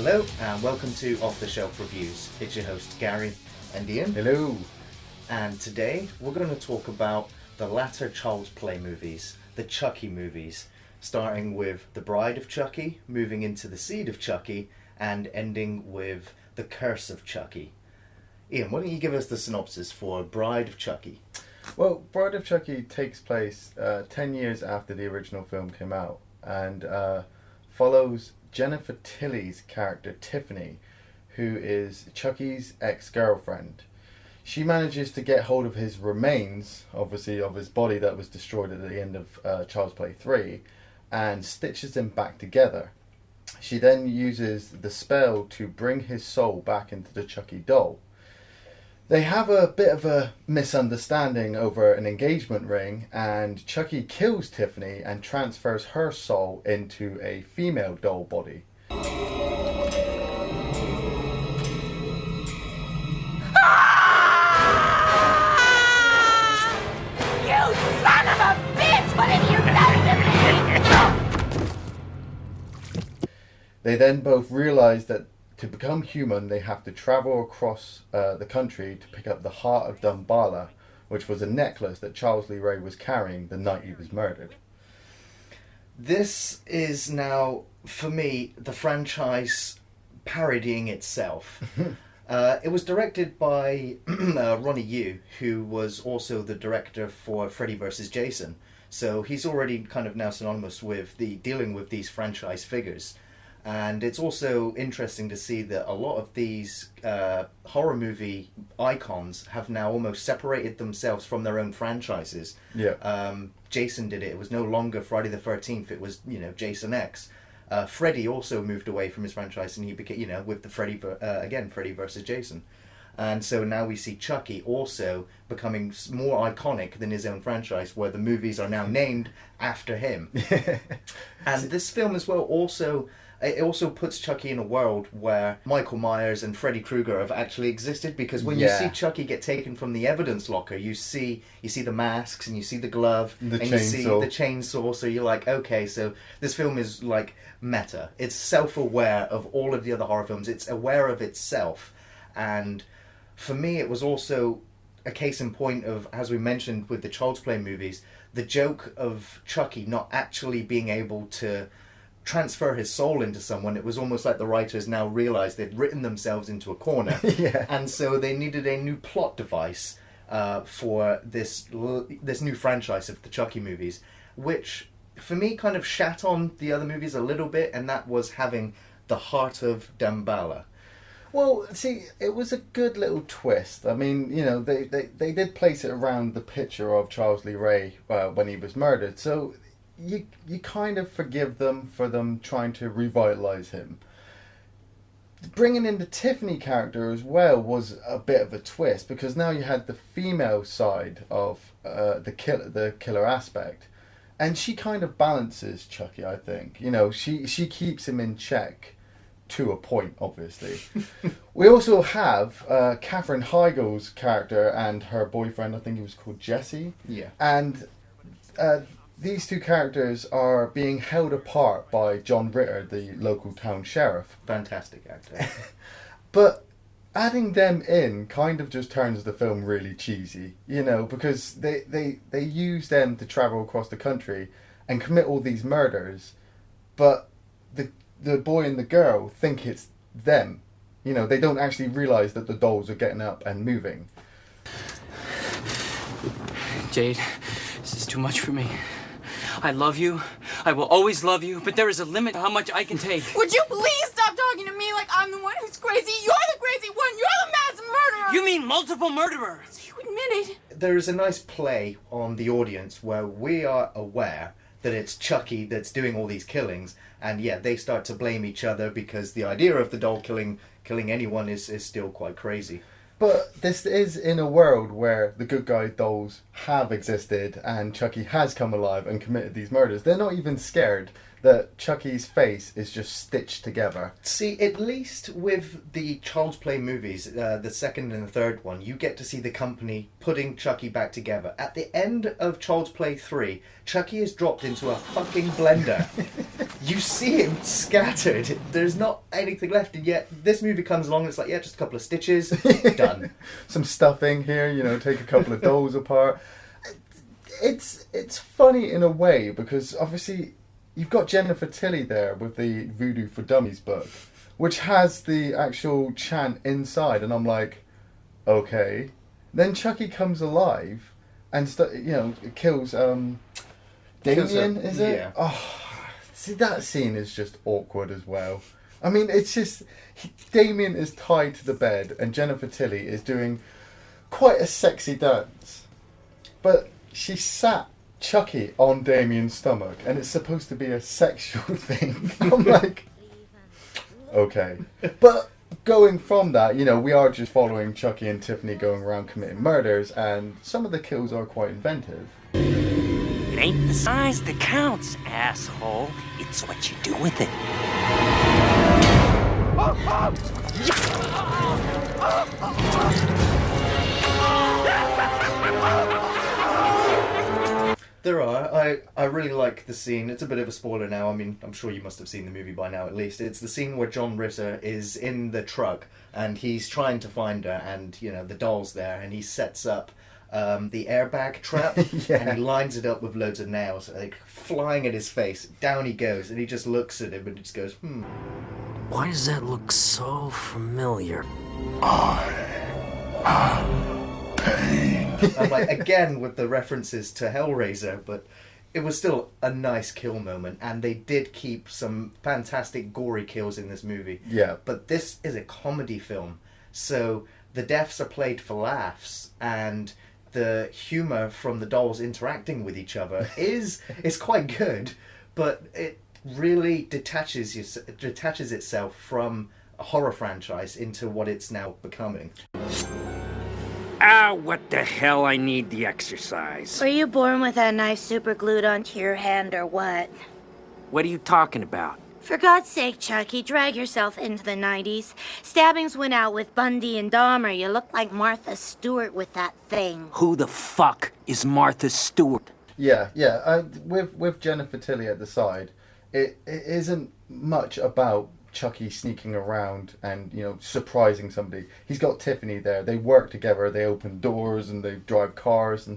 Hello and welcome to Off the Shelf Reviews. It's your host Gary and Iain. Hello. And today we're going to talk about the latter Child's Play movies, the Chucky movies, starting with The Bride of Chucky, moving into The Seed of Chucky, and ending with The Curse of Chucky. Iain, why don't you give us the synopsis for Bride of Chucky? Well, Bride of Chucky takes place 10 years after the original film came out and follows Jennifer Tilly's character Tiffany, who is Chucky's ex-girlfriend. She manages to get hold of his remains, obviously of his body that was destroyed at the end of Child's Play 3, and stitches them back together. She then uses the spell to bring his soul back into the Chucky doll. They have a bit of a misunderstanding over an engagement ring, and Chucky kills Tiffany and transfers her soul into a female doll body. You son of a bitch! What have you done to me? They then both realise that to become human, they have to travel across the country to pick up the heart of Damballa, which was a necklace that Charles Lee Ray was carrying the night he was murdered. This is now, for me, the franchise parodying itself. It was directed by Ronnie Yu, who was also the director for Freddy vs. Jason. So he's already kind of now synonymous with dealing with these franchise figures. And it's also interesting to see that a lot of these horror movie icons have now almost separated themselves from their own franchises. Yeah. Jason did it. It was no longer Friday the 13th. It was, Jason X. Freddy also moved away from his franchise and he became, with the Freddy versus Jason. And so now we see Chucky also becoming more iconic than his own franchise, where the movies are now named after him. And this film as well it also puts Chucky in a world where Michael Myers and Freddy Krueger have actually existed, because when you see Chucky get taken from the evidence locker, you see the masks and you see the glove and you see the chainsaw, so you're like, okay, so this film is like meta. It's self-aware of all of the other horror films. It's aware of itself. And for me, it was also a case in point of, as we mentioned with the Child's Play movies, the joke of Chucky not actually being able to transfer his soul into someone. It was almost like the writers now realised they'd written themselves into a corner. Yeah. And so they needed a new plot device for this new franchise of the Chucky movies, which for me kind of shat on the other movies a little bit, and that was having the heart of Damballa. Well, see, it was a good little twist. I mean, they did place it around the picture of Charles Lee Ray when he was murdered, so you kind of forgive them for them trying to revitalise him. Bringing in the Tiffany character as well was a bit of a twist, because now you had the female side of the killer aspect, and she kind of balances Chucky, I think. She keeps him in check to a point, obviously. We also have Katherine Heigl's character and her boyfriend, I think he was called Jesse. Yeah. And these two characters are being held apart by John Ritter, the local town sheriff. Fantastic actor. But adding them in kind of just turns the film really cheesy, because they use them to travel across the country and commit all these murders, but the boy and the girl think it's them. They don't actually realise that the dolls are getting up and moving. Jade, this is too much for me. I love you. I will always love you, but there is a limit to how much I can take. Would you please stop talking to me like I'm the one who's crazy? You're the crazy one. You're the mass murderer. You mean multiple murderers? You admit it. There is a nice play on the audience where we are aware that it's Chucky that's doing all these killings, and they start to blame each other because the idea of the doll killing anyone is still quite crazy. But this is in a world where the good guy dolls have existed and Chucky has come alive and committed these murders. They're not even scared. that Chucky's face is just stitched together. See, at least with the Child's Play movies, the second and the third one, you get to see the company putting Chucky back together. At the end of Child's Play 3, Chucky is dropped into a fucking blender. You see him scattered. There's not anything left, and yet this movie comes along and it's like, yeah, just a couple of stitches, done. Some stuffing here, you know, take a couple of dolls apart. It's funny in a way, because obviously you've got Jennifer Tilly there with the Voodoo for Dummies book, which has the actual chant inside, and I'm like, okay. Then Chucky comes alive and kills Damien, is it? Yeah. Oh, see, that scene is just awkward as well. I mean, it's just Damien is tied to the bed and Jennifer Tilly is doing quite a sexy dance, but she sat Chucky on Damien's stomach, and it's supposed to be a sexual thing. I'm like, okay. But going from that, you know, we are just following Chucky and Tiffany going around committing murders, and some of the kills are quite inventive. It ain't the size that counts, asshole. It's what you do with it. There are. I really like the scene. It's a bit of a spoiler now. I mean, I'm sure you must have seen the movie by now at least. It's the scene where John Ritter is in the truck and he's trying to find her, and, you know, the doll's there, and he sets up the airbag trap Yeah. and he lines it up with loads of nails, like flying at his face. Down he goes, and he just looks at him and just goes, Why does that look so familiar? I'm like, again with the references to Hellraiser, but it was still a nice kill moment, and they did keep some fantastic gory kills in this movie. Yeah. But this is a comedy film, so the deaths are played for laughs, and the humour from the dolls interacting with each other is quite good, but it really detaches itself from a horror franchise into what it's now becoming. Ah, what the hell, I need the exercise. Were you born with that knife super glued onto your hand or what? What are you talking about? For God's sake, Chucky, drag yourself into the 90s. Stabbings went out with Bundy and Dahmer. You look like Martha Stewart with that thing. Who the fuck is Martha Stewart? Yeah. With Jennifer Tilly at the side, it isn't much about Chucky sneaking around and, you know, surprising somebody. He's got Tiffany there. They work together. They open doors and they drive cars,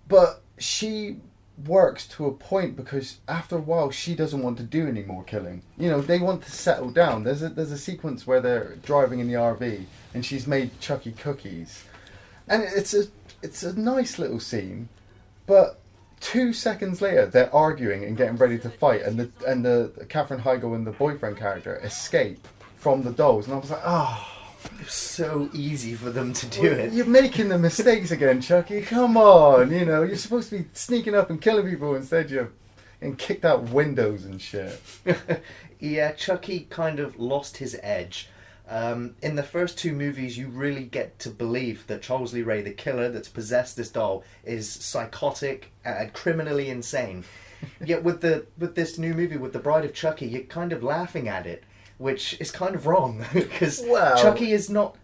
but she works to a point, because after a while she doesn't want to do any more killing. You know, they want to settle down. There's a sequence where they're driving in the RV and she's made Chucky cookies, and it's a nice little scene, but 2 seconds later they're arguing and getting ready to fight, and the Katherine Heigl and the boyfriend character escape from the dolls, and I was like, It's so easy for them to do it. You're making the mistakes again, Chucky. Come on, you know, you're supposed to be sneaking up and killing people, instead you're getting kicked out windows and shit. Yeah, Chucky kind of lost his edge. In the first two movies, you really get to believe that Charles Lee Ray, the killer that's possessed this doll, is psychotic and criminally insane. Yet with this new movie, with The Bride of Chucky, you're kind of laughing at it, which is kind of wrong, because Chucky he's not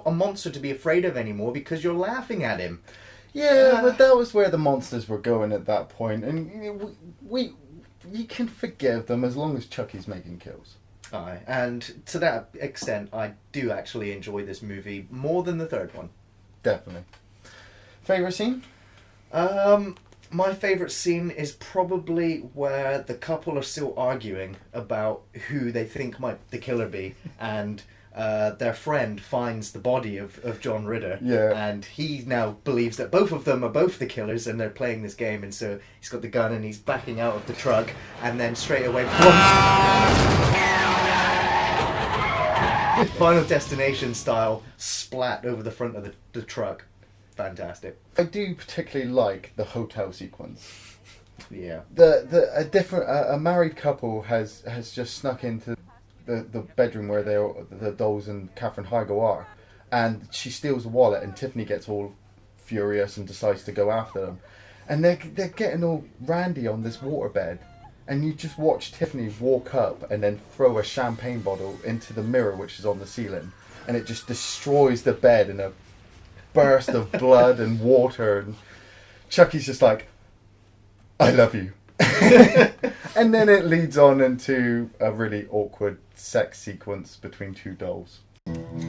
a monster to be afraid of anymore, because you're laughing at him. Yeah, but that was where the monsters were going at that point, and you can forgive them as long as Chucky's making kills. Aye, and to that extent, I do actually enjoy this movie more than the third one. Definitely. Favourite scene? My favourite scene is probably where the couple are still arguing about who they think might the killer be, and their friend finds the body of John Ritter, and he now believes that both of them are both the killers, and they're playing this game, and so he's got the gun and he's backing out of the truck, and then straight away Final Destination style splat over the front of the truck. Fantastic. I do particularly like the hotel sequence. Yeah. A married couple has just snuck into the bedroom where the dolls and Katherine Heigl are, and she steals the wallet, and Tiffany gets all furious and decides to go after them, and they're getting all randy on this waterbed, and you just watch Tiffany walk up and then throw a champagne bottle into the mirror which is on the ceiling, and it just destroys the bed in a burst of blood and water, and Chucky's just like, I love you. And then it leads on into a really awkward sex sequence between two dolls.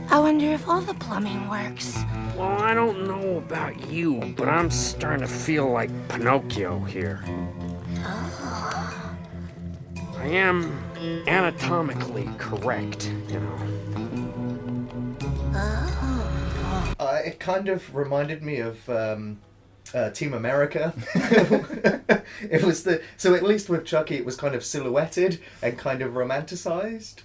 I wonder if all the plumbing works. Well, I don't know about you, but I'm starting to feel like Pinocchio here. I am anatomically correct, you know. It kind of reminded me of Team America. It was so at least with Chucky it was kind of silhouetted and kind of romanticized.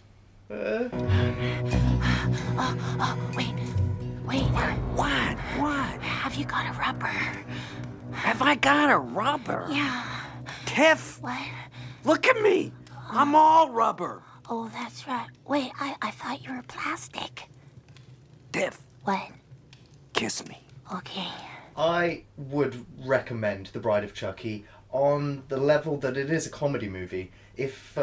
Wait. What? Have you got a rubber? Have I got a rubber? Yeah. Tiff, What? look at me. I'm all rubber. Oh, that's right. Wait, I thought you were plastic. Tiff, What? kiss me. Okay. I would recommend The Bride of Chucky on the level that it is a comedy movie. If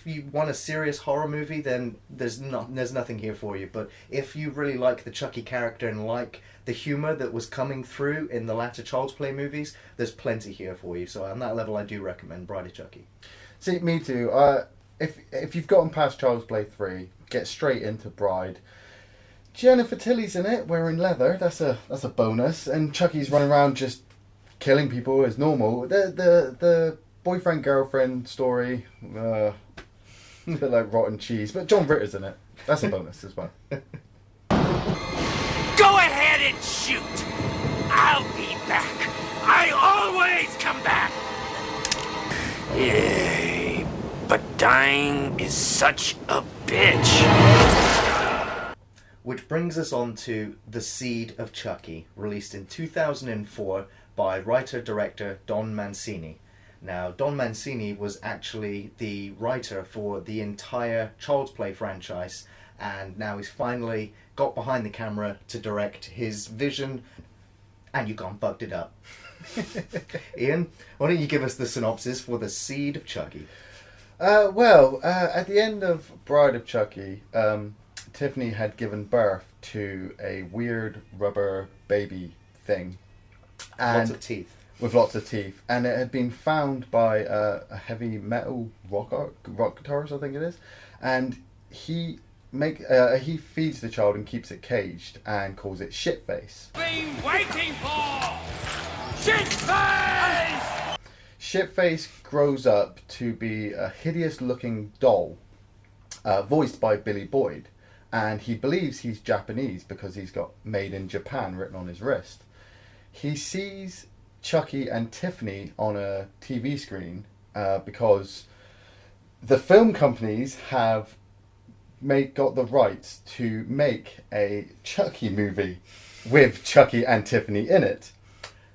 you want a serious horror movie, then there's nothing here for you. But if you really like the Chucky character and like the humor that was coming through in the latter Child's Play movies, there's plenty here for you. So on that level, I do recommend Bride of Chucky. See, me too. If you've gotten past Child's Play 3, get straight into Bride. Jennifer Tilly's in it, wearing leather. That's a bonus. And Chucky's running around just killing people as normal. The boyfriend girlfriend story, a bit like rotten cheese. But John Ritter's in it. That's a bonus as well. Go ahead and shoot. I'll be back. I always come back. Yay, but dying is such a bitch. Which brings us on to The Seed of Chucky, released in 2004 by writer-director Don Mancini. Now, Don Mancini was actually the writer for the entire Child's Play franchise, and now he's finally got behind the camera to direct his vision, and you gone bugged it up. Iain, why don't you give us the synopsis for The Seed of Chucky? At the end of Bride of Chucky, Tiffany had given birth to a weird rubber baby thing. Lots of teeth. With lots of teeth. And it had been found by a heavy metal rock guitarist, I think it is. And he feeds the child and keeps it caged and calls it Shitface. Been waiting for Shitface! Shitface grows up to be a hideous-looking doll, voiced by Billy Boyd. And he believes he's Japanese because he's got "Made in Japan" written on his wrist. He sees Chucky and Tiffany on a TV screen because the film companies have got the rights to make a Chucky movie with Chucky and Tiffany in it.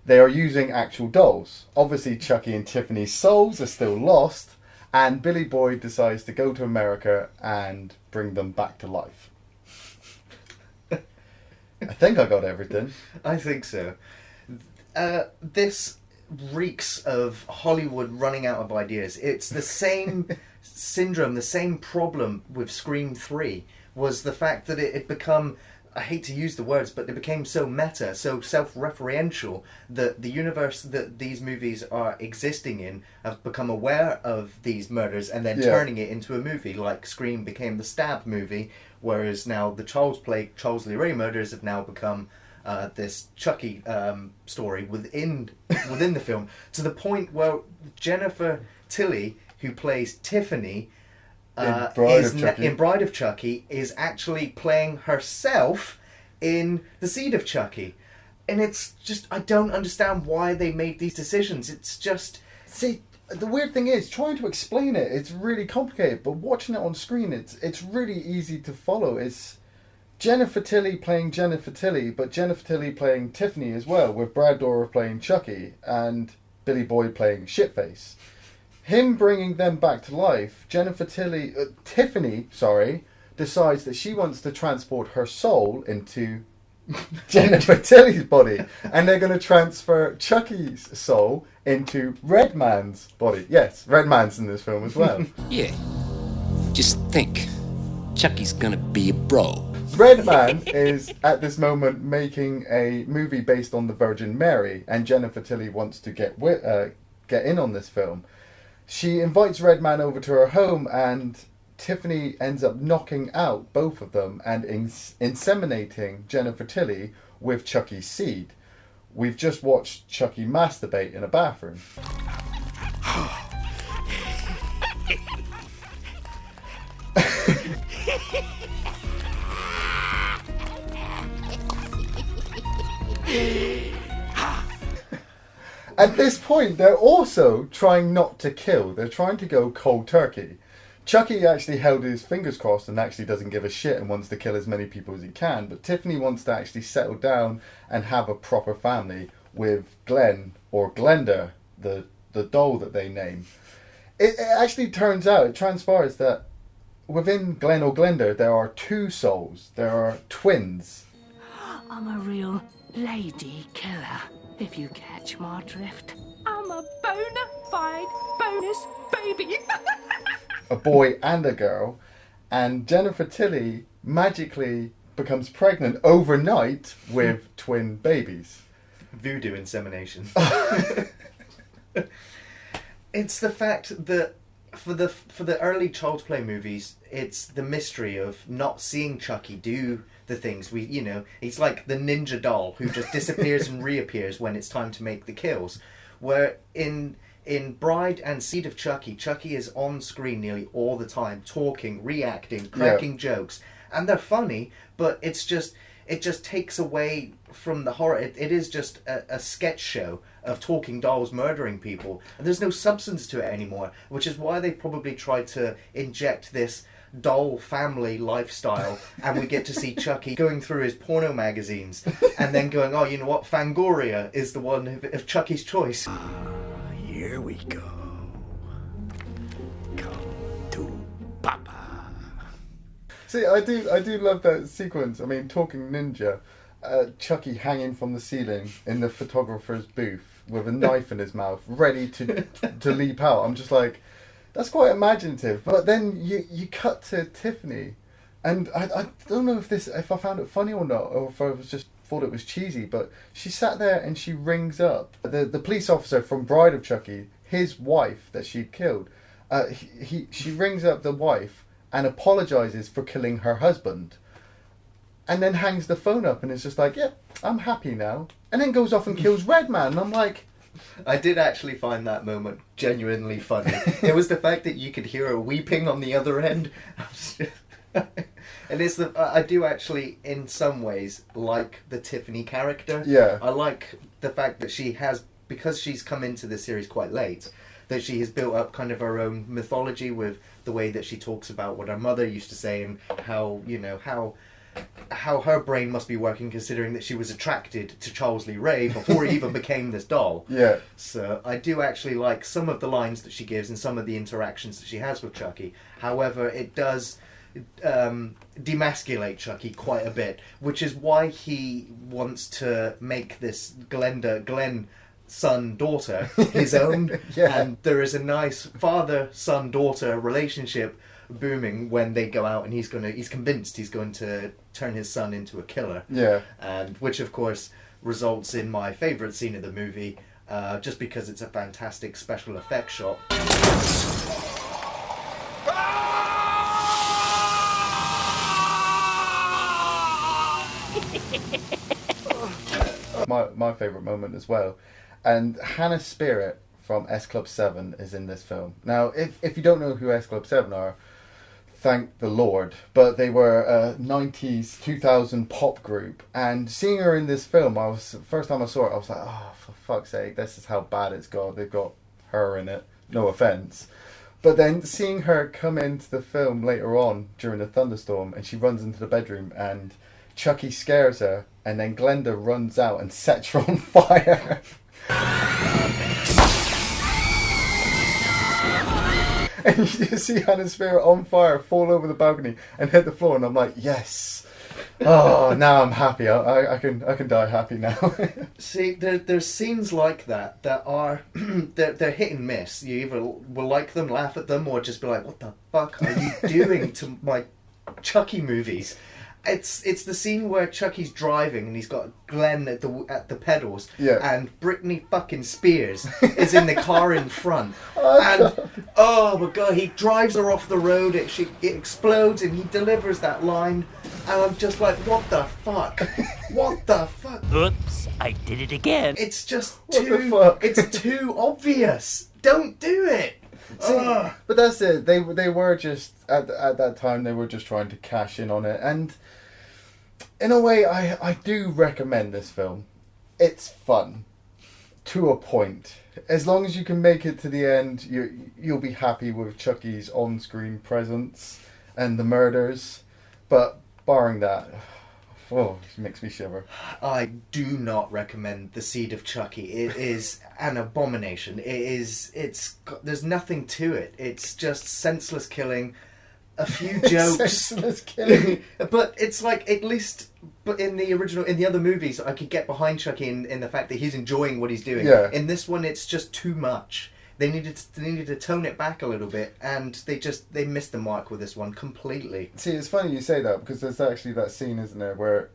They are using actual dolls. Obviously, Chucky and Tiffany's souls are still lost, and Billy Boyd decides to go to America and bring them back to life. I think I got everything. I think so. This reeks of Hollywood running out of ideas. It's the same syndrome, the same problem with Scream 3, was the fact that it had become, I hate to use the words, but it became so meta, so self-referential, that the universe that these movies are existing in have become aware of these murders and then turning it into a movie, like Scream became the Stab movie, whereas now the Child's Play, Charles Lee Ray murders have now become this Chucky story within the film, to the point where Jennifer Tilly, who plays Tiffany in Bride of Chucky, is actually playing herself in The Seed of Chucky. And it's just, I don't understand why they made these decisions. It's just... See, the weird thing is, trying to explain it, it's really complicated, but watching it on screen, it's really easy to follow. It's Jennifer Tilly playing Jennifer Tilly, but Jennifer Tilly playing Tiffany as well, with Brad Dourif playing Chucky, and Billy Boyd playing Shitface. Him bringing them back to life, Tiffany decides that she wants to transport her soul into Jennifer Tilly's body, and they're going to transfer Chucky's soul into Redman's body. Yes, Redman's in this film as well. Yeah. Just think. Chucky's gonna be a bro. Redman is at this moment making a movie based on the Virgin Mary, and Jennifer Tilly wants to get in on this film. She invites Redman over to her home, and Tiffany ends up knocking out both of them and inseminating Jennifer Tilly with Chucky's seed. We've just watched Chucky masturbate in a bathroom. At this point, they're also trying not to kill. They're trying to go cold turkey. Chucky actually held his fingers crossed and actually doesn't give a shit and wants to kill as many people as he can. But Tiffany wants to actually settle down and have a proper family with Glenn, or Glenda, the doll that they name. It actually turns out, it transpires that within Glenn or Glenda, there are two souls. There are twins. I'm a real lady killer, if you catch my drift. I'm a bona fide bonus baby. A boy and a girl, and Jennifer Tilly magically becomes pregnant overnight with twin babies. Voodoo insemination. It's the fact that for the early Child's Play movies, it's the mystery of not seeing Chucky do the things he's like the ninja doll who just disappears and reappears when it's time to make the kills. Where in Bride and Seed of Chucky, Chucky is on screen nearly all the time, talking, reacting, cracking jokes, and they're funny, but it just takes away from the horror. It is just a sketch show of talking dolls murdering people, and there's no substance to it anymore, which is why they probably tried to inject this doll family lifestyle, and we get to see Chucky going through his porno magazines and then going, oh, you know what, Fangoria is the one of Chucky's choice. Here we go. Come to Papa. See, I do love that sequence. I mean, talking ninja, Chucky hanging from the ceiling in the photographer's booth with a knife in his mouth, ready to leap out. I'm just like, that's quite imaginative. But then you cut to Tiffany, and I don't know if I found it funny or not, or if I was just thought it was cheesy, but she sat there and she rings up the police officer from Bride of Chucky, his wife that she'd killed. She rings up the wife and apologizes for killing her husband, and then hangs the phone up and is just like, "Yep, I'm happy now," and then goes off and kills Redman. And I'm like, I did actually find that moment genuinely funny. It was the fact that you could hear her weeping on the other end. And I do actually, in some ways, like the Tiffany character. Yeah. I like the fact that because she's come into this series quite late, that she has built up kind of her own mythology with the way that she talks about what her mother used to say and how her brain must be working, considering that she was attracted to Charles Lee Ray before he even became this doll. Yeah. So I do actually like some of the lines that she gives and some of the interactions that she has with Chucky. However, it does demasculate Chucky quite a bit, which is why he wants to make this Glenn son-daughter his own. Yeah. And there is a nice father-son-daughter relationship booming when they go out, and he's convinced he's going to turn his son into a killer. Yeah. And which of course results in my favourite scene of the movie, just because it's a fantastic special effects shot. My favourite moment as well. And Hannah Spirit from S Club 7 is in this film. Now, if you don't know who S Club 7 are, thank the Lord. But they were a 90s, 2000 pop group. And seeing her in this film, first time I saw it, I was like, oh, for fuck's sake, this is how bad it's got. They've got her in it. No offence. But then seeing her come into the film later on during a thunderstorm, and she runs into the bedroom and Chucky scares her, and then Glenda runs out and sets her on fire. And you just see Hannah Spirit on fire, fall over the balcony and hit the floor, and I'm like, yes, Oh, now I'm happy. I can die happy now. See, there's scenes like that are they're hit and miss. You either will like them, laugh at them, or just be like, "What the fuck are you doing to my Chucky movies?" It's the scene where Chucky's driving and he's got Glenn at the pedals, and Britney fucking Spears is in the car in front, oh my god, he drives her off the road. It explodes and he delivers that line, and I'm just like, what the fuck? What the fuck? Oops, I did it again. It's just It's too obvious. Don't do it. See, but that's it. They were just at that time they were just trying to cash in on it, and in a way, I do recommend this film. It's fun to a point. As long as you can make it to the end, you'll be happy with Chucky's on-screen presence and the murders. But barring that, it makes me shiver. I do not recommend The Seed of Chucky. It is an abomination. There's nothing to it. It's just senseless killing, a few jokes. Senseless killing. But it's like, at least, but in the other movies, I could get behind Chucky in the fact that he's enjoying what he's doing. Yeah. In this one, it's just too much. They needed to tone it back a little bit, and they missed the mark with this one completely. See, it's funny you say that, because there's actually that scene, isn't there, where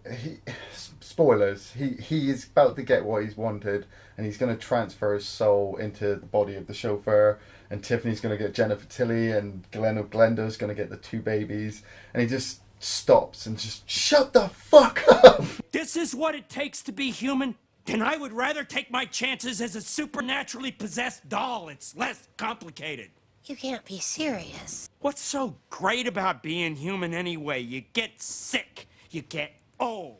spoilers, he is about to get what he's wanted, and he's going to transfer his soul into the body of the chauffeur, and Tiffany's going to get Jennifer Tilly, and Glenda's going to get the two babies, and he just stops and just, shut the fuck up! This is what it takes to be human? Then I would rather take my chances as a supernaturally possessed doll. It's less complicated. You can't be serious. What's so great about being human anyway? You get sick. You get old.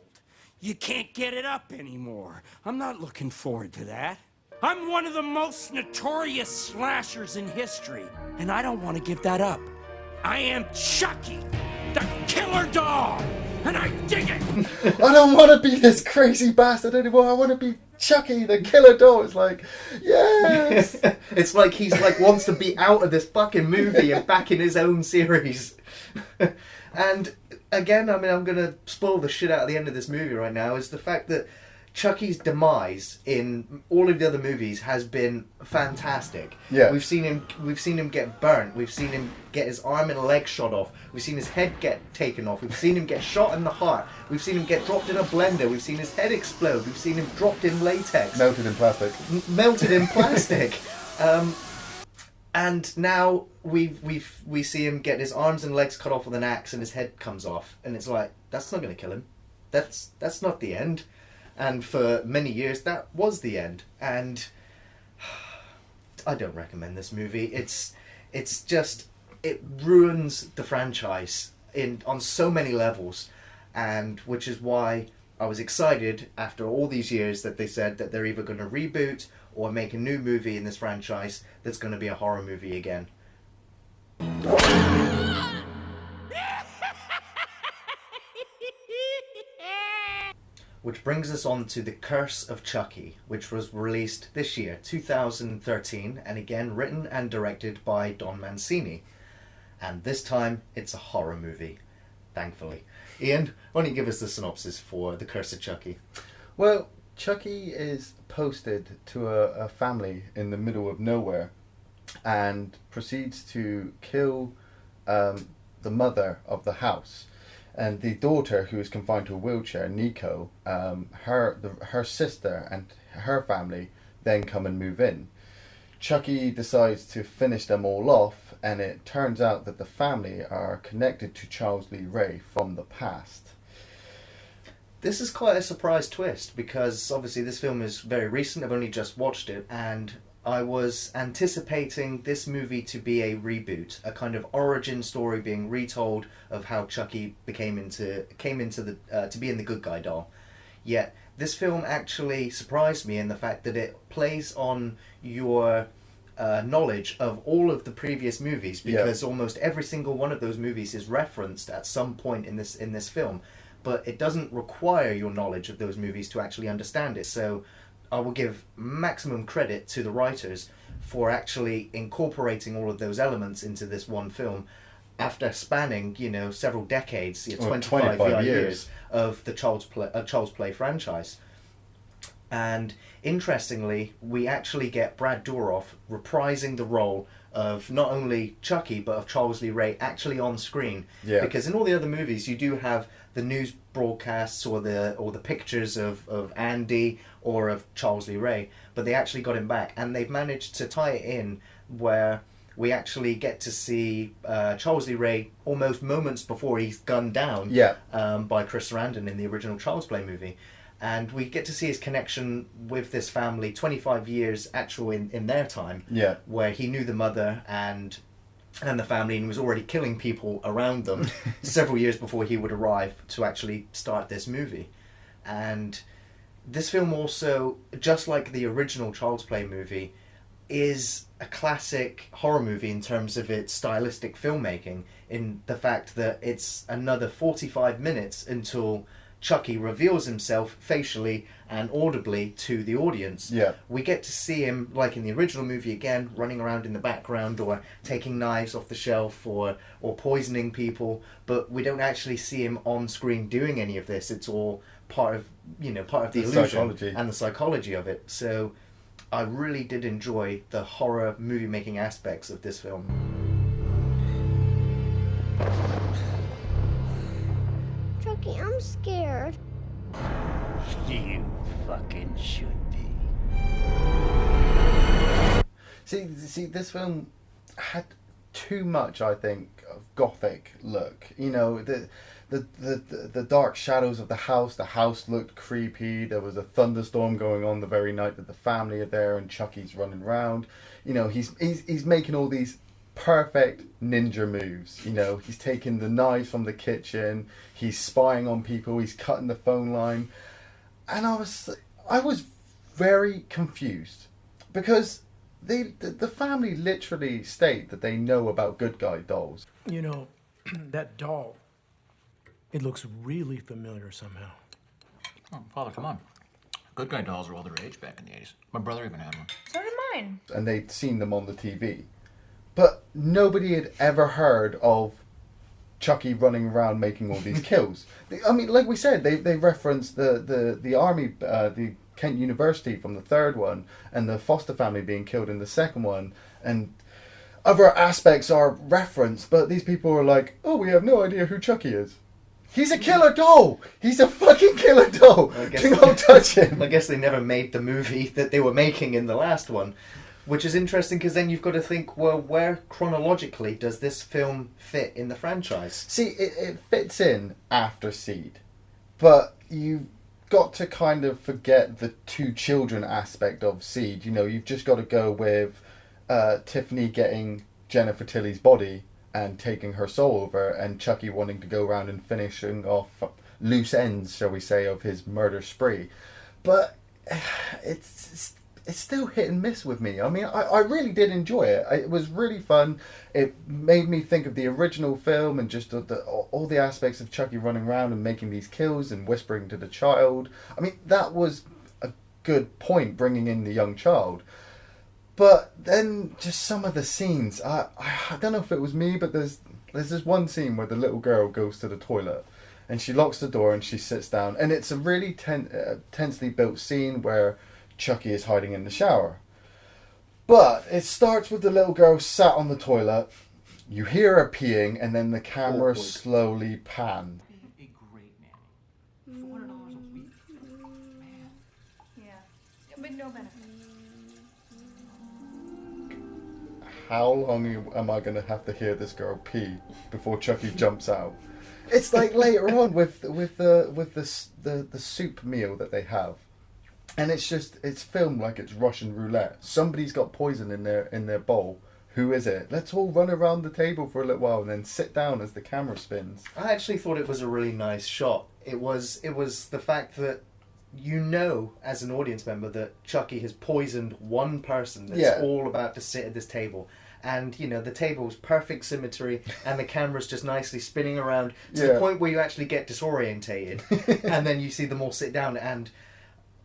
You can't get it up anymore. I'm not looking forward to that. I'm one of the most notorious slashers in history, and I don't want to give that up. I am Chucky, the killer dog, and I dig it! I don't want to be this crazy bastard anymore. I want to be Chucky, the killer dog. It's like, yes! It's like he's wants to be out of this fucking movie and back in his own series. And again, I mean, I'm going to spoil the shit out of the end of this movie right now, is the fact that Chucky's demise in all of the other movies has been fantastic. Yeah. We've seen him get burnt. We've seen him get his arm and leg shot off. We've seen his head get taken off. We've seen him get shot in the heart. We've seen him get dropped in a blender. We've seen his head explode. We've seen him dropped in latex. Melted in plastic. Melted in plastic. And now we see him get his arms and legs cut off with an axe, and his head comes off. And it's like, that's not going to kill him. That's not the end. And for many years, that was the end. And I don't recommend this movie. It's just, it ruins the franchise on so many levels, and which is why I was excited after all these years that they said that they're either going to reboot or make a new movie in this franchise that's going to be a horror movie again. Which brings us on to The Curse of Chucky, which was released this year, 2013, and again written and directed by Don Mancini. And this time, it's a horror movie, thankfully. Iain, why don't you give us the synopsis for The Curse of Chucky? Well, Chucky is posted to a family in the middle of nowhere and proceeds to kill the mother of the house. And the daughter, who is confined to a wheelchair, Nico, her sister and her family then come and move in. Chucky decides to finish them all off, and it turns out that the family are connected to Charles Lee Ray from the past. This is quite a surprise twist, because obviously this film is very recent. I've only just watched it, and I was anticipating this movie to be a reboot, a kind of origin story being retold of how Chucky came into to being the good guy doll. Yet this film actually surprised me in the fact that it plays on your knowledge of all of the previous movies, because almost every single one of those movies is referenced at some point in this film, but it doesn't require your knowledge of those movies to actually understand it. So I will give maximum credit to the writers for actually incorporating all of those elements into this one film. after spanning, several decades, 25 years of the Child's Play franchise. And interestingly, we actually get Brad Dourif reprising the role of not only Chucky but of Charles Lee Ray actually on screen. Yeah. Because in all the other movies, you do have the news broadcasts or the pictures of Andy or of Charles Lee Ray, but they actually got him back, and they've managed to tie it in where we actually get to see Charles Lee Ray almost moments before he's gunned down by Chris Sarandon in the original Child's Play movie. And we get to see his connection with this family 25 years actual in their time, where he knew the mother and the family and was already killing people around them several years before he would arrive to actually start this movie. And this film also, just like the original Child's Play movie, is a classic horror movie in terms of its stylistic filmmaking, in the fact that it's another 45 minutes until Chucky reveals himself facially and audibly to the audience. Yeah. We get to see him, like in the original movie again, running around in the background or taking knives off the shelf or poisoning people, but we don't actually see him on screen doing any of this. It's all part of the illusion psychology. and the psychology of it. So I really did enjoy the horror movie making aspects of this film. Chucky, I'm scared. You fucking should be. See, this film had too much, I think, of gothic look. The dark shadows of the house. The house looked creepy. There was a thunderstorm going on the very night that the family are there, and Chucky's running around. He's making all these perfect ninja moves. He's taking the knives from the kitchen. He's spying on people. He's cutting the phone line, and I was very confused because the family literally state that they know about good guy dolls. That doll, it looks really familiar somehow. Oh, Father, come on. Good guy dolls were all the rage back in the 80s. My brother even had one. So did mine. And they'd seen them on the TV. But nobody had ever heard of Chucky running around making all these kills. I mean, like we said, they referenced the army, the Kent University from the third one, and the Foster family being killed in the second one, and other aspects are referenced, but these people are like, oh, we have no idea who Chucky is. He's a killer doll! He's a fucking killer doll! Do not touch him! I guess they never made the movie that they were making in the last one. Which is interesting, because then you've got to think, well, where chronologically does this film fit in the franchise? See, it fits in after Seed. But you've got to kind of forget the two children aspect of Seed. You've just got to go with Tiffany getting Jennifer Tilly's body and taking her soul over, and Chucky wanting to go around and finishing off loose ends, shall we say, of his murder spree. But it's still hit and miss with me. I mean, I really did enjoy it. It was really fun. It made me think of the original film and just all the aspects of Chucky running around and making these kills and whispering to the child. I mean, that was a good point, bringing in the young child. But then just some of the scenes, I don't know if it was me, but there's this one scene where the little girl goes to the toilet and she locks the door and she sits down, and it's a really tensely built scene where Chucky is hiding in the shower. But it starts with the little girl sat on the toilet, you hear her peeing, and then the camera slowly pans. A great nanny. $400 a week. Man. Yeah. But no benefits. How long am I going to have to hear this girl pee before Chucky jumps out? It's like later on with the soup meal that they have. And it's filmed like it's Russian roulette. Somebody's got poison in their bowl. Who is it? Let's all run around the table for a little while and then sit down as the camera spins. I actually thought it was a really nice shot. It was the fact that as an audience member, that Chucky has poisoned one person that's all about to sit at this table. And, the table's perfect symmetry and the camera's just nicely spinning around to the point where you actually get disorientated. And then you see them all sit down, and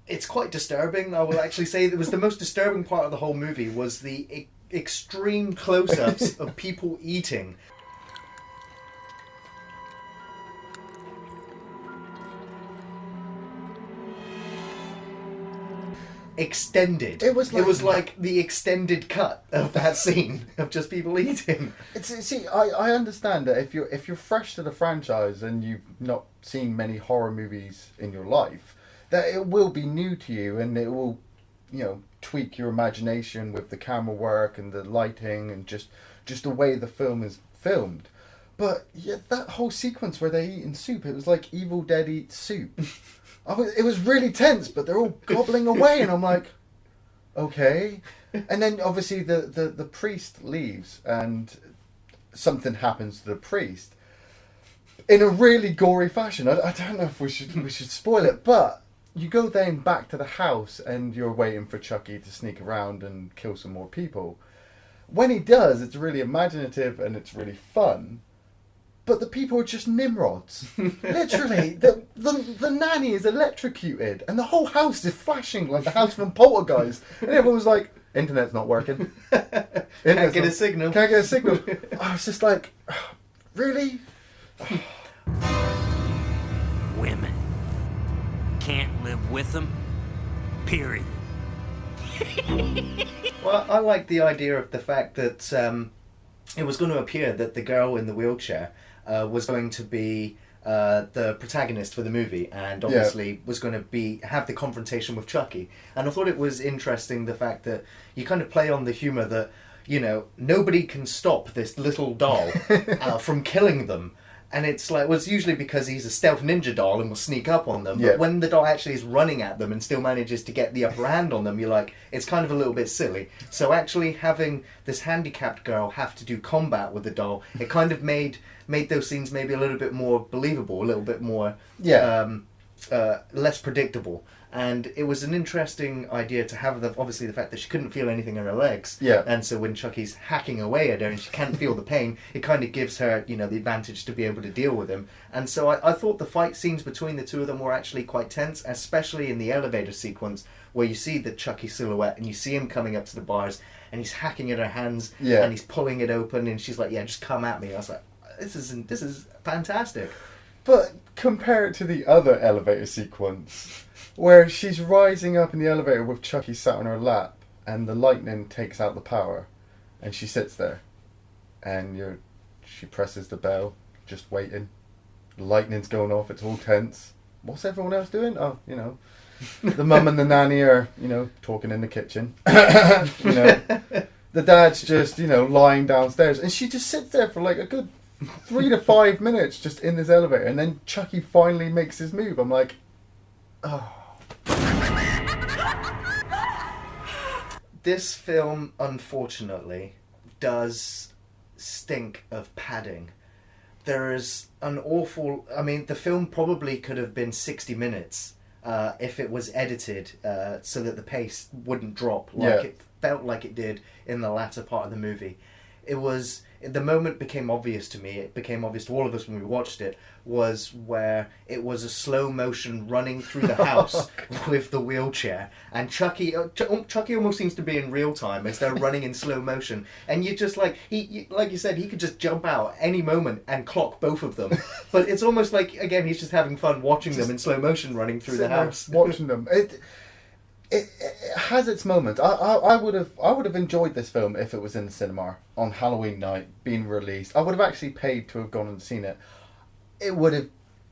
it's quite disturbing. I will actually say that was the most disturbing part of the whole movie was the extreme close-ups of people eating. extended. It was like the extended cut of that scene of just people eating. I understand that if you're fresh to the franchise and you've not seen many horror movies in your life, that it will be new to you and it will, tweak your imagination with the camera work and the lighting and just the way the film is filmed. But yeah, that whole sequence where they eat in soup, it was like Evil Dead eats soup. It was really tense, but they're all gobbling away, and I'm like, okay. And then obviously the priest leaves, and something happens to the priest in a really gory fashion. I don't know if we should spoil it, but you go then back to the house, and you're waiting for Chucky to sneak around and kill some more people. When he does, it's really imaginative and it's really fun. But the people are just Nimrods. Literally, the nanny is electrocuted, and the whole house is flashing like the house from Poltergeist. And everyone's like, "Internet's not working. Can't get a signal." I was just like, really? Women. Can't live with them. Period. Well, I like the idea of the fact that it was going to appear that the girl in the wheelchair was going to be the protagonist for the movie, and obviously was going to have the confrontation with Chucky. And I thought it was interesting the fact that you kind of play on the humour that, nobody can stop this little doll from killing them. And it's like, well, it's usually because he's a stealth ninja doll and will sneak up on them. But when the doll actually is running at them and still manages to get the upper hand on them, you're like, it's kind of a little bit silly. So actually having this handicapped girl have to do combat with the doll, it kind of made those scenes maybe a little bit more believable, a little bit more less predictable. And it was an interesting idea to have obviously the fact that she couldn't feel anything in her legs. Yeah. And so when Chucky's hacking away at her and she can't feel the pain, it kind of gives her, the advantage to be able to deal with him. And so I thought the fight scenes between the two of them were actually quite tense, especially in the elevator sequence where you see the Chucky silhouette and you see him coming up to the bars and he's hacking at her hands and he's pulling it open and she's like, yeah, just come at me. I was like, this is fantastic. But compare it to the other elevator sequence where she's rising up in the elevator with Chucky sat on her lap and the lightning takes out the power and she sits there and she presses the bell, just waiting. The lightning's going off, it's all tense. What's everyone else doing? Oh, the mum and the nanny are, talking in the kitchen. The dad's just, lying downstairs and she just sits there for like a good 3 to 5 minutes just in this elevator, and then Chucky finally makes his move. I'm like, oh. This film, unfortunately, does stink of padding. There is an awful... I mean, the film probably could have been 60 minutes if it was edited so that the pace wouldn't drop like it felt like it did in the latter part of the movie. It was... The moment became obvious to me, it became obvious to all of us when we watched it, was where it was a slow motion running through the house with the wheelchair. And Chucky almost seems to be in real time as they're running in slow motion. And you just like, like you said, he could just jump out any moment and clock both of them. But it's almost like, again, he's just having fun watching them in slow motion running through the house. Watching them. It has its moments. I would have enjoyed this film if it was in the cinema on Halloween night being released. I would have actually paid to have gone and seen it. It would have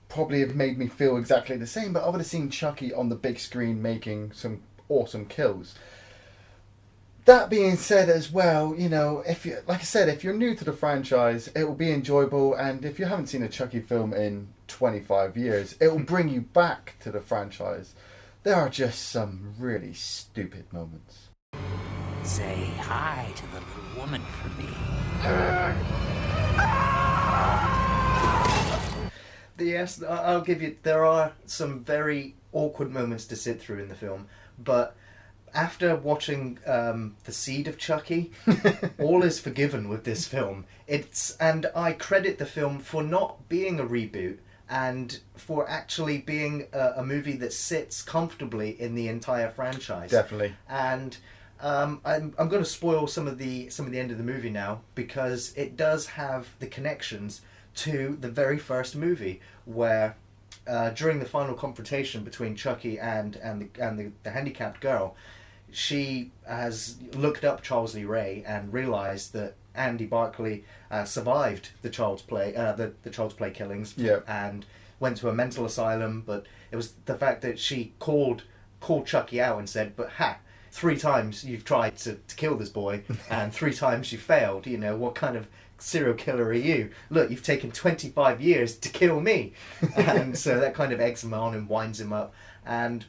probably have made me feel exactly the same, but I would have seen Chucky on the big screen making some awesome kills. That being said as well, if you're new to the franchise, it will be enjoyable, and if you haven't seen a Chucky film in 25 years, it will bring you back to the franchise. There are just some really stupid moments. Say hi to the little woman for me. Yes, I'll give you... There are some very awkward moments to sit through in the film, but after watching The Seed of Chucky, all is forgiven with this film. And I credit the film for not being a reboot, and for actually being a movie that sits comfortably in the entire franchise. Definitely. And I'm going to spoil some of the end of the movie now, because it does have the connections to the very first movie, where during the final confrontation between Chucky and the handicapped girl, she has looked up Charles Lee Ray and realised that Andy Barclay survived the Child's Play the Child's Play killings, and went to a mental asylum. But it was the fact that she called Chucky out and said, "But 3 times you've tried to kill this boy, and 3 times you failed. You know, what kind of serial killer are you? Look, you've taken 25 years to kill me." And so that kind of eggs him on and winds him up. And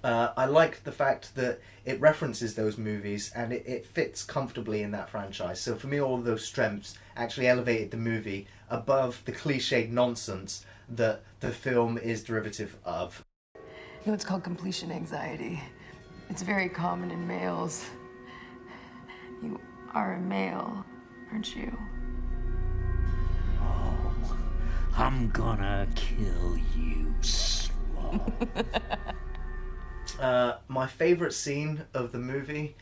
I like the fact that it references those movies and it fits comfortably in that franchise. So for me, all of those strengths actually elevated the movie above the cliched nonsense that the film is derivative of. You know, it's called completion anxiety. It's very common in males. You are a male, aren't you? Oh, I'm gonna kill you slow. My favourite scene of the movie,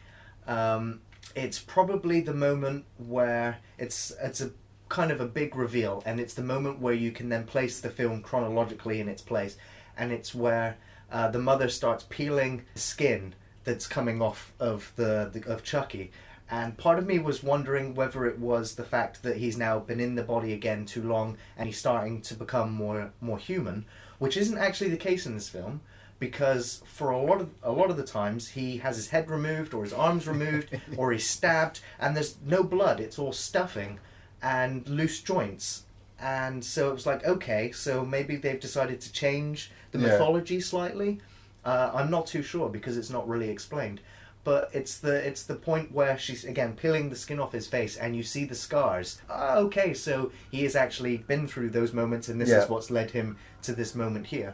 it's probably the moment where it's a kind of a big reveal, and it's the moment where you can then place the film chronologically in its place, and it's where the mother starts peeling the skin that's coming off of of Chucky. And part of me was wondering whether it was the fact that he's now been in the body again too long and he's starting to become more human, which isn't actually the case in this film, because for a lot of the times he has his head removed or his arms removed or he's stabbed and there's no blood. It's all stuffing and loose joints. And so it was like, okay, so maybe they've decided to change the mythology slightly. I'm not too sure because it's not really explained. But it's the point where she's again peeling the skin off his face and you see the scars. Okay, so he has actually been through those moments and this is what's led him to this moment here.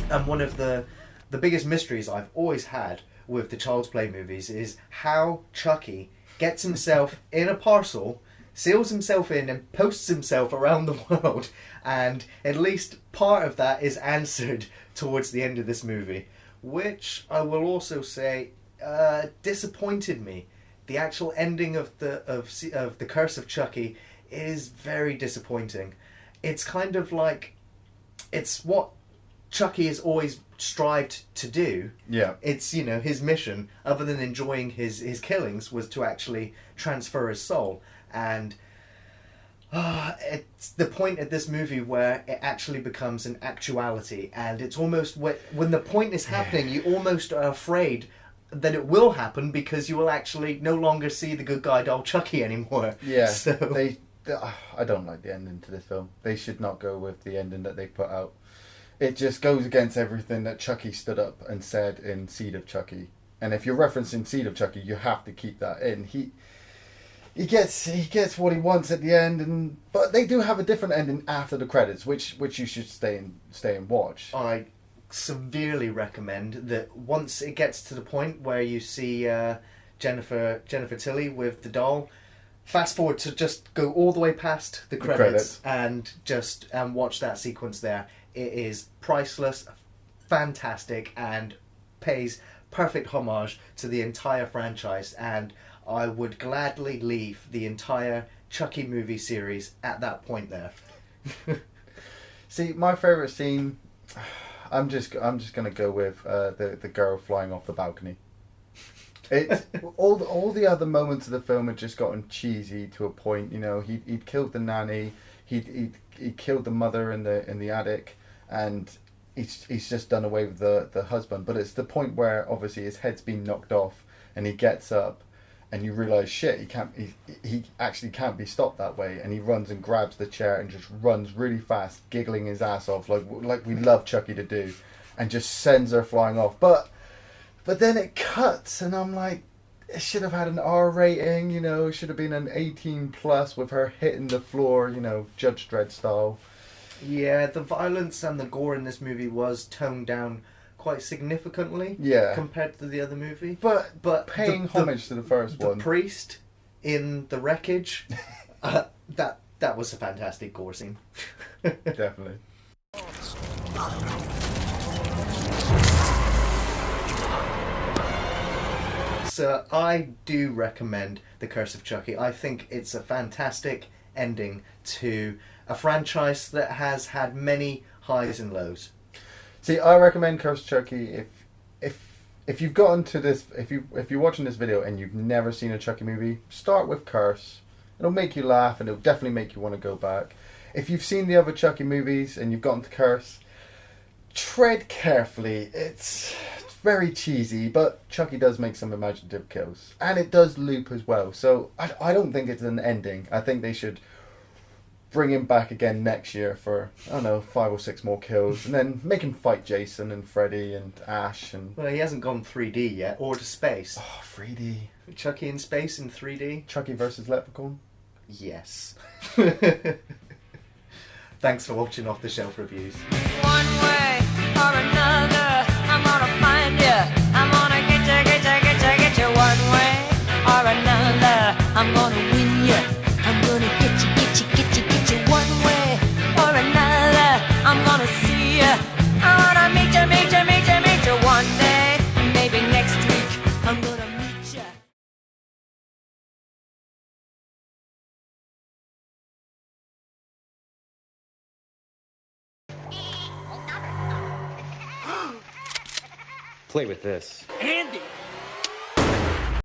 And one of the biggest mysteries I've always had with the Child's Play movies is how Chucky gets himself in a parcel, seals himself in and posts himself around the world, and at least part of that is answered towards the end of this movie, which I will also say disappointed me. The actual ending of the Curse of Chucky is very disappointing. It's kind of like, it's what Chucky has always strived to do. Yeah. It's, you know, his mission, other than enjoying his killings, was to actually transfer his soul. And it's the point at this movie where it actually becomes an actuality. And it's almost, when the point is happening, you almost are afraid that it will happen because you will actually no longer see the good guy doll Chucky anymore. Yeah. So I don't like the ending to this film. They should not go with the ending that they put out. It just goes against everything that Chucky stood up and said in Seed of Chucky. And if you're referencing Seed of Chucky, you have to keep that in. He gets what he wants at the end, but they do have a different ending after the credits, which you should stay and watch. I severely recommend that once it gets to the point where you see Jennifer Tilly with the doll, fast forward to just go all the way past the credits. And watch that sequence there. It is priceless, fantastic, and pays perfect homage to the entire franchise. And I would gladly leave the entire Chucky movie series at that point there. See, my favourite scene, I'm just gonna go with the girl flying off the balcony. It's all the other moments of the film had just gotten cheesy to a point. You know, he'd killed the nanny, he killed the mother in the attic, and he's just done away with the husband. But it's the point where obviously his head's been knocked off and he gets up and you realise, shit, he actually can't be stopped that way, and he runs and grabs the chair and just runs really fast, giggling his ass off like we love Chucky to do, and just sends her flying off. But then it cuts and I'm like, it should have had an R rating, you know, it should have been an 18+ with her hitting the floor, you know, Judge Dredd style. Yeah, the violence and the gore in this movie was toned down quite significantly compared to the other movie. But paying homage to the first one. The priest in the wreckage, that was a fantastic gore scene. Definitely. So I do recommend The Curse of Chucky. I think it's a fantastic ending to a franchise that has had many highs and lows. See, I recommend Curse Chucky if you've gotten to this, if you're watching this video and you've never seen a Chucky movie, start with Curse. It'll make you laugh and it'll definitely make you want to go back. If you've seen the other Chucky movies and you've gotten to Curse, tread carefully. It's very cheesy, but Chucky does make some imaginative kills. And it does loop as well. So I don't think it's an ending. I think they should bring him back again next year for, I don't know, 5 or 6 more kills. And then make him fight Jason and Freddy and Ash. And Well, he hasn't gone 3D yet, or to space. Oh, 3D. Chucky in space in 3D? Chucky versus Leprechaun? Yes. Thanks for watching Off the Shelf Reviews. One way or another, I'm gonna find you. I'm gonna get you. One way or another, I'm gonna win you. I'm gonna get you. One way or another, I'm gonna see you. I wanna meet you. One day, maybe next week, I'm gonna meet you. Play with this. Andy,